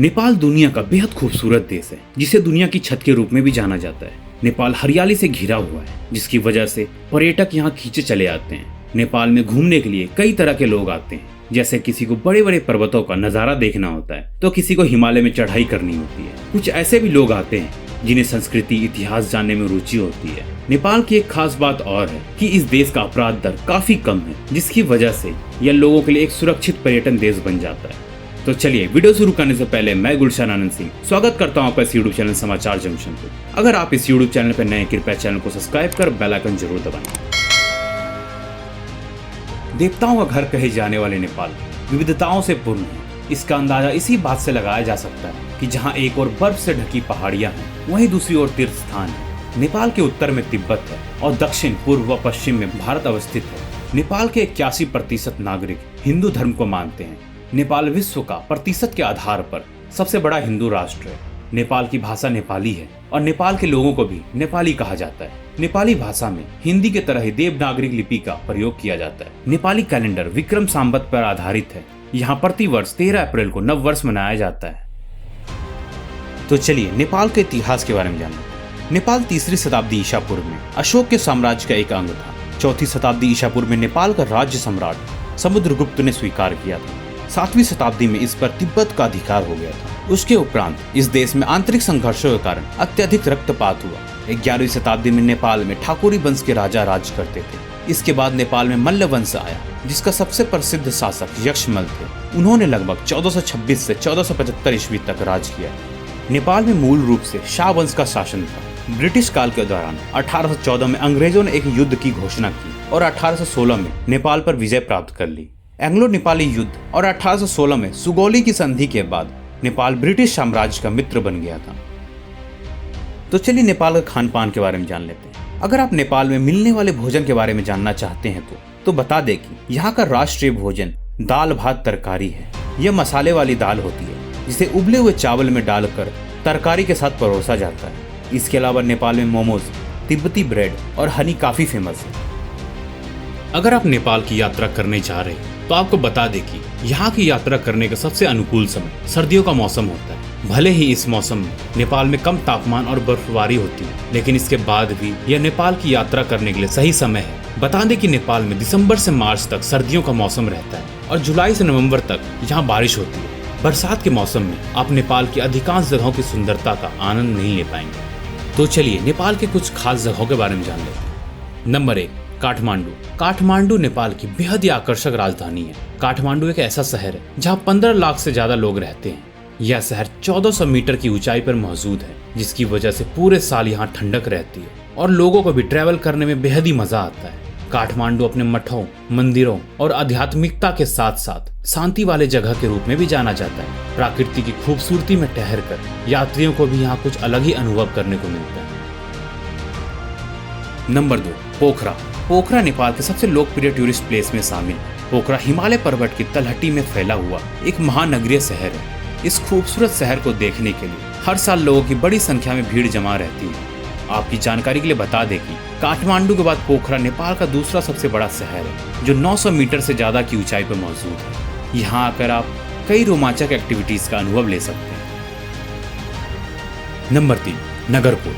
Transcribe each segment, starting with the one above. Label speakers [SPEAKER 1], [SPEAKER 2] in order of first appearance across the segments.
[SPEAKER 1] नेपाल दुनिया का बेहद खूबसूरत देश है, जिसे दुनिया की छत के रूप में भी जाना जाता है। नेपाल हरियाली से घिरा हुआ है, जिसकी वजह से पर्यटक यहाँ खींचे चले आते हैं। नेपाल में घूमने के लिए कई तरह के लोग आते हैं, जैसे किसी को बड़े बड़े पर्वतों का नजारा देखना होता है तो किसी को हिमालय में चढ़ाई करनी होती है। कुछ ऐसे भी लोग आते हैं जिन्हें संस्कृति इतिहास जानने में रुचि होती है। नेपाल की एक खास बात और है कि इस देश का अपराध दर काफी कम है, जिसकी वजह से यह लोगों के लिए एक सुरक्षित पर्यटन देश बन जाता है। तो चलिए, वीडियो शुरू करने से पहले मैं गुलशन आनंद सिंह स्वागत करता हूँ आपका इस यूट्यूब चैनल समाचार जंक्शन पे। अगर आप इस यूट्यूब चैनल पर नए, कृपया चैनल को सब्सक्राइब कर बेल आइकन जरूर दबाएं। देवताओं का घर कहे जाने वाले नेपाल विविधताओं से पूर्ण है। इसका अंदाजा इसी बात से लगाया जा सकता है कि जहाँ एक ओर बर्फ से ढकी पहाड़ियां हैं, वहीं दूसरी ओर तीर्थ स्थान है। नेपाल के उत्तर में तिब्बत है और दक्षिण, पूर्व व पश्चिम में भारत अवस्थित है। नेपाल के 81% नागरिक हिंदू धर्म को मानते हैं। नेपाल विश्व का प्रतिशत के आधार पर सबसे बड़ा हिंदू राष्ट्र है। नेपाल की भाषा नेपाली है और नेपाल के लोगों को भी नेपाली कहा जाता है। नेपाली भाषा में हिंदी के तरह ही देवनागरी लिपि का प्रयोग किया जाता है। नेपाली कैलेंडर विक्रम संवत पर आधारित है। यहाँ प्रति वर्ष 13 अप्रैल को नव वर्ष मनाया जाता है। तो चलिए, नेपाल के इतिहास के बारे में जानते हैं। नेपाल 3री शताब्दी ईसा पूर्व में अशोक के साम्राज्य का एक अंग था। 4वीं शताब्दी ईसा पूर्व में नेपाल का राज्य सम्राट समुद्रगुप्त ने स्वीकार किया था। 7वीं शताब्दी में इस पर तिब्बत का अधिकार हो गया था। उसके उपरांत इस देश में आंतरिक संघर्षों के कारण अत्यधिक रक्तपात हुआ। 11वीं शताब्दी में नेपाल में ठाकुरी वंश के राजा राज करते थे। इसके बाद नेपाल में मल्ल वंश आया, जिसका सबसे प्रसिद्ध शासक यक्षमल थे। उन्होंने लगभग 1426 से 1475 ईस्वी तक राज किया। नेपाल में मूल रूप से शाह वंश का शासन था। ब्रिटिश काल के दौरान 1814 में अंग्रेजों ने एक युद्ध की घोषणा की और 1816 में नेपाल पर विजय प्राप्त कर ली। एंग्लो नेपाली युद्ध और 1816 में सुगौली की संधि के बाद नेपाल ब्रिटिश साम्राज्य का मित्र बन गया था। तो चलिए, नेपाल के खान पान के बारे में जान लेते हैं। अगर आप नेपाल में मिलने वाले भोजन के बारे में जानना चाहते हैं तो बता दें कि यहाँ का राष्ट्रीय भोजन दाल भात तरकारी है। यह मसाले वाली दाल होती है, जिसे उबले हुए चावल में डालकर तरकारी के साथ परोसा जाता है। इसके अलावा नेपाल में मोमोज, तिब्बती ब्रेड और हनी काफी फेमस है। अगर आप नेपाल की यात्रा करने जा रहे हैं तो आपको बता दें कि यहाँ की यात्रा करने का सबसे अनुकूल समय सर्दियों का मौसम होता है। भले ही इस मौसम में नेपाल में कम तापमान और बर्फबारी होती है, लेकिन इसके बाद भी यह नेपाल की यात्रा करने के लिए सही समय है। बता दें कि नेपाल में दिसंबर से मार्च तक सर्दियों का मौसम रहता है और जुलाई से नवंबर तक यहाँ बारिश होती है। बरसात के मौसम में आप नेपाल की अधिकांश जगहों की सुंदरता का आनंद नहीं ले पाएंगे। तो चलिए, नेपाल के कुछ खास जगहों के बारे में जान लेते हैं। नंबर 1, काठमांडू। काठमांडू नेपाल की बेहद ही आकर्षक राजधानी है। काठमांडू एक ऐसा शहर है जहां 15 लाख से ज्यादा लोग रहते हैं। यह शहर 1400 मीटर की ऊंचाई पर मौजूद है, जिसकी वजह से पूरे साल यहां ठंडक रहती है और लोगों को भी ट्रैवल करने में बेहद ही मजा आता है। काठमांडू अपने मठों, मंदिरों और आध्यात्मिकता के साथ साथ शांति वाले जगह के रूप में भी जाना जाता है। प्रकृति की खूबसूरती में ठहर कर यात्रियों को भी यहाँ कुछ अलग ही अनुभव करने को मिलता है। नंबर 2, पोखरा। पोखरा नेपाल के सबसे लोकप्रिय टूरिस्ट प्लेस में शामिल है। पोखरा हिमालय पर्वत की तलहटी में फैला हुआ एक महानगरीय शहर है। इस खूबसूरत शहर को देखने के लिए हर साल लोगों की बड़ी संख्या में भीड़ जमा रहती है। आपकी जानकारी के लिए बता दें कि काठमांडू के बाद पोखरा नेपाल का दूसरा सबसे बड़ा शहर है, जो 900 मीटर से ज्यादा की ऊंचाई पर मौजूद है। यहाँ आकर आप कई रोमांचक एक्टिविटीज का अनुभव ले सकते हैं। नंबर 3, नगरकोट।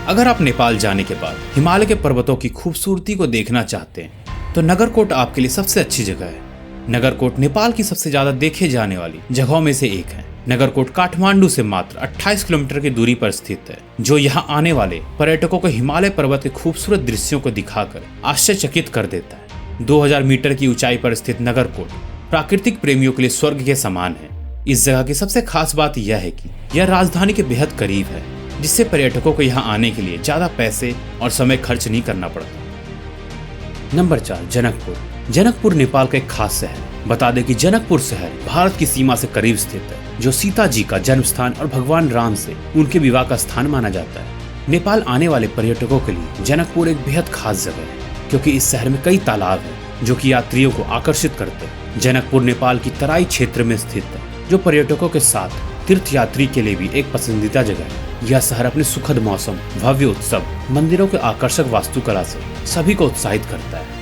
[SPEAKER 1] अगर आप नेपाल जाने के बाद हिमालय के पर्वतों की खूबसूरती को देखना चाहते हैं तो नगरकोट आपके लिए सबसे अच्छी जगह है। नगरकोट नेपाल की सबसे ज्यादा देखे जाने वाली जगहों में से एक है। नगरकोट काठमांडू से मात्र 28 किलोमीटर की दूरी पर स्थित है, जो यहाँ आने वाले पर्यटकों को हिमालय पर्वत के खूबसूरत दृश्यों को दिखाकर आश्चर्यचकित कर देता है। 2000 मीटर की ऊंचाई पर स्थित नगरकोट प्राकृतिक प्रेमियों के लिए स्वर्ग के समान है। इस जगह की सबसे खास बात यह है कि यह राजधानी के बेहद करीब है, जिससे पर्यटकों को यहाँ आने के लिए ज्यादा पैसे और समय खर्च नहीं करना पड़ता। नंबर 4, जनकपुर। जनकपुर नेपाल का एक खास शहर है। बता दें कि जनकपुर शहर भारत की सीमा से करीब स्थित है, जो सीता जी का जन्म स्थान और भगवान राम से उनके विवाह का स्थान माना जाता है। नेपाल आने वाले पर्यटकों के लिए जनकपुर एक बेहद खास जगह है, क्योंकि इस शहर में कई तालाब हैं जो कि यात्रियों को आकर्षित करते हैं। जनकपुर नेपाल की तराई क्षेत्र में स्थित है, जो पर्यटकों के साथ तीर्थयात्री के लिए भी एक पसंदीदा जगह है। यह शहर अपने सुखद मौसम, भव्य उत्सव, मंदिरों के आकर्षक वास्तुकला से सभी को उत्साहित करता है।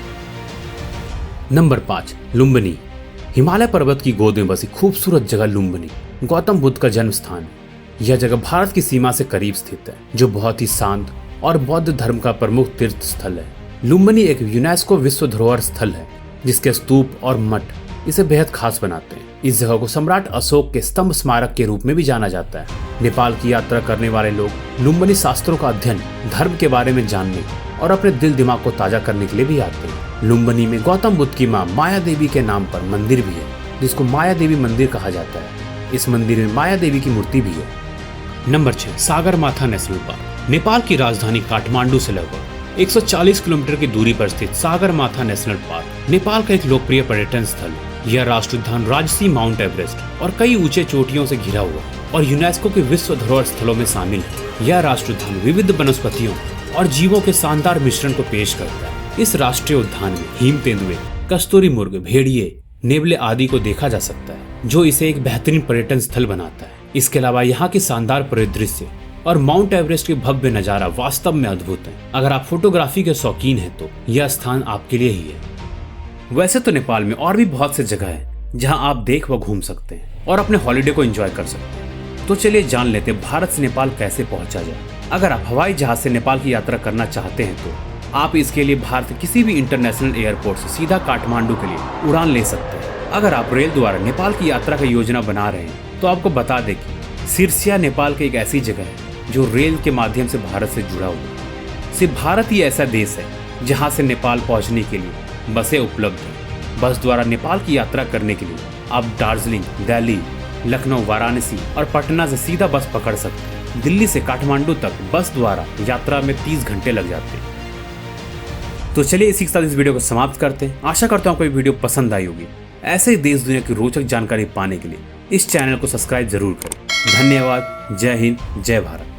[SPEAKER 1] नंबर 5, लुम्बिनी। हिमालय पर्वत की गोद में बसी खूबसूरत जगह लुम्बिनी गौतम बुद्ध का जन्म स्थान है। यह जगह भारत की सीमा से करीब स्थित है, जो बहुत ही शांत और बौद्ध धर्म का प्रमुख तीर्थ स्थल है। लुम्बिनी एक यूनेस्को विश्व धरोहर स्थल है, जिसके स्तूप और मठ इसे बेहद खास बनाते हैं। इस जगह को सम्राट अशोक के स्तंभ स्मारक के रूप में भी जाना जाता है। नेपाल की यात्रा करने वाले लोग लुम्बिनी शास्त्रों का अध्ययन, धर्म के बारे में जानने और अपने दिल दिमाग को ताजा करने के लिए भी आते हैं। लुम्बिनी में गौतम बुद्ध की मां माया देवी के नाम पर मंदिर भी है, जिसको माया देवी मंदिर कहा जाता है। इस मंदिर में माया देवी की मूर्ति भी है। Number 6, Sagarmatha national park. Nepal की राजधानी काठमांडू से लगभग 140 किलोमीटर की दूरी पर स्थित सागरमाथा नेशनल पार्क नेपाल का एक लोकप्रिय पर्यटन स्थल है। यह राष्ट्रीय उद्यान राजसी, माउंट एवरेस्ट और कई ऊंचे चोटियों से घिरा हुआ और यूनेस्को के विश्व धरोहर स्थलों में शामिल है। यह राष्ट्रीय उद्यान विविध वनस्पतियों और जीवों के शानदार मिश्रण को पेश करता है। इस राष्ट्रीय उद्यान में हिम तेंदुए, कस्तूरी मुर्ग, भेड़िए, नेवले आदि को देखा जा सकता है, जो इसे एक बेहतरीन पर्यटन स्थल बनाता है। इसके अलावा यहाँ की शानदार परिदृश्य और माउंट एवरेस्ट के भव्य नजारा वास्तव में अद्भुत है। अगर आप फोटोग्राफी के शौकीन हैं तो यह स्थान आपके लिए ही है। वैसे तो नेपाल में और भी बहुत से जगह है जहां आप देख व घूम सकते हैं और अपने हॉलिडे को एंजॉय कर सकते हैं। तो चलिए जान लेते हैं भारत से नेपाल कैसे पहुंचा जाए। अगर आप हवाई जहाज से नेपाल की यात्रा करना चाहते हैं तो आप इसके लिए भारत के किसी भी इंटरनेशनल एयरपोर्ट से सीधा काठमांडू के लिए उड़ान ले सकते हैं। अगर आप रेल द्वारा नेपाल की यात्रा का योजना बना रहे हैं तो आपको बता दें कि सिरसिया नेपाल की एक ऐसी जगह है जो रेल के माध्यम से भारत से जुड़ा हुआ है। सिर्फ भारत ही ऐसा देश है जहां से नेपाल पहुंचने के लिए बसें उपलब्ध हैं। बस द्वारा नेपाल की यात्रा करने के लिए आप दार्जिलिंग, दिल्ली, लखनऊ, वाराणसी और पटना से सीधा बस पकड़ सकते हैं। दिल्ली से काठमांडू तक बस द्वारा यात्रा में 30 घंटे लग जाते हैं। तो चलिए इसी के साथ इस वीडियो को समाप्त करते हैं। आशा करता हूँ आपको ये वीडियो पसंद आई होगी। ऐसे ही देश दुनिया की रोचक जानकारी पाने के लिए इस चैनल को सब्सक्राइब जरूर करें। धन्यवाद। जय हिंद, जय भारत।